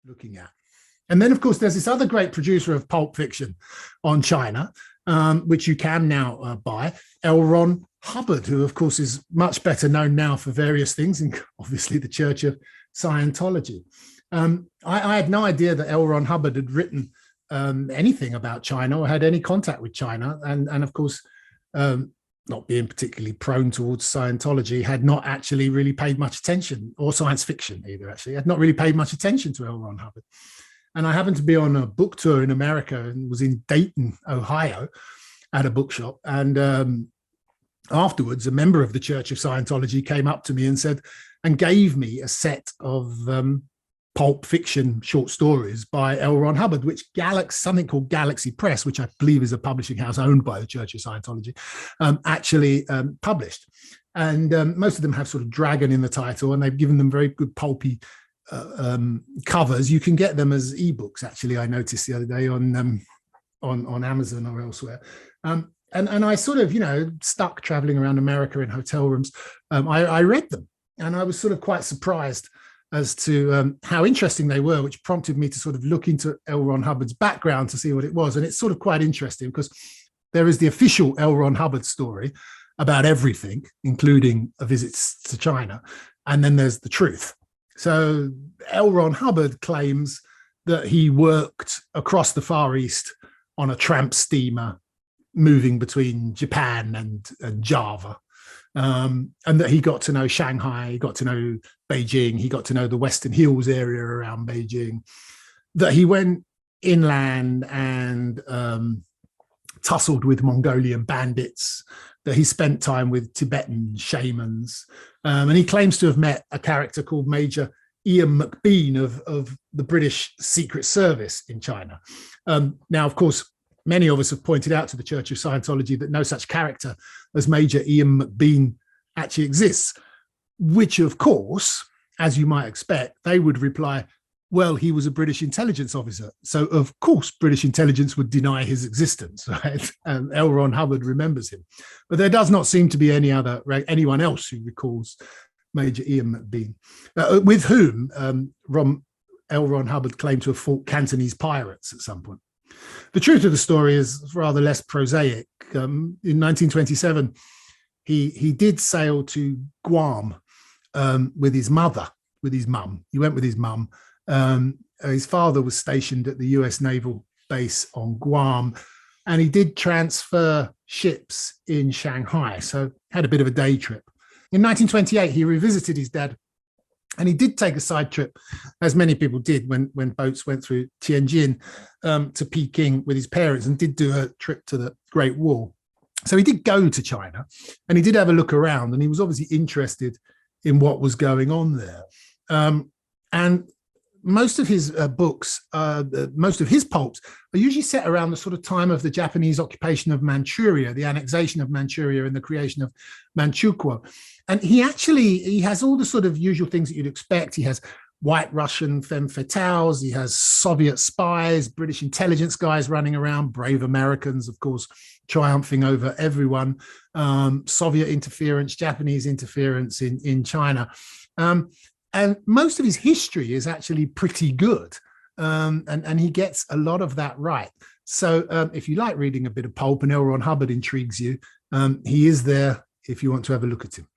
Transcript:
looking at. And then, of course, there's this other great producer of Pulp Fiction on China, which you can now buy, L. Ron Hubbard, who, of course, is much better known now for various things, and obviously the Church of Scientology. I had no idea that L. Ron Hubbard had written anything about China or had any contact with China. And of course, not being particularly prone towards Scientology, had not actually really paid much attention, or science fiction either, actually, had not really paid much attention to L. Ron Hubbard. And I happened to be on a book tour in America and was in Dayton, Ohio, at a bookshop. And afterwards, a member of the Church of Scientology came up to me and said, and gave me a set of Pulp Fiction short stories by L. Ron Hubbard, which something called Galaxy Press, which I believe is a publishing house owned by the Church of Scientology, actually published. And most of them have sort of dragon in the title, and they've given them very good pulpy covers. You can get them as ebooks, actually, I noticed the other day on Amazon or elsewhere. And I sort of, stuck traveling around America in hotel rooms. I read them, and I was sort of quite surprised as to how interesting they were, which prompted me to sort of look into L. Ron Hubbard's background to see what it was. And it's sort of quite interesting because there is the official L. Ron Hubbard story about everything, including a visit to China. And then there's the truth. So L. Ron Hubbard claims that he worked across the Far East on a tramp steamer moving between Japan and Java. And that he got to know Shanghai, he got to know Beijing, he got to know the Western Hills area around Beijing, that he went inland and tussled with Mongolian bandits, that he spent time with Tibetan shamans. And he claims to have met a character called Major Ian McBean of the British Secret Service in China. Now, of course, many of us have pointed out to the Church of Scientology that no such character as Major Ian McBean actually exists, which, of course, as you might expect, they would reply, well, he was a British intelligence officer. So, of course, British intelligence would deny his existence, right? And L. Ron Hubbard remembers him. But there does not seem to be anyone else who recalls Major Ian McBean, with whom L. Ron Hubbard claimed to have fought Cantonese pirates at some point. The truth of the story is rather less prosaic. In 1927, he did sail to Guam with his mum. He went with his mum. His father was stationed at the US Naval Base on Guam, and he did transfer ships in Shanghai, so had a bit of a day trip. In 1928, he revisited his dad, and he did take a side trip, as many people did when boats went through Tianjin to Peking with his parents, and did do a trip to the Great Wall. So he did go to China, and he did have a look around, and he was obviously interested in what was going on there. And most of his books, most of his pulps are usually set around the sort of time of the Japanese occupation of Manchuria, the annexation of Manchuria and the creation of Manchukuo. And he has all the sort of usual things that you'd expect. He has White Russian femme fatales, he has Soviet spies, British intelligence guys running around, brave Americans, of course, triumphing over everyone, Soviet interference, Japanese interference in China. And most of his history is actually pretty good. And he gets a lot of that right. So if you like reading a bit of pulp and L. Ron Hubbard intrigues you, he is there if you want to have a look at him.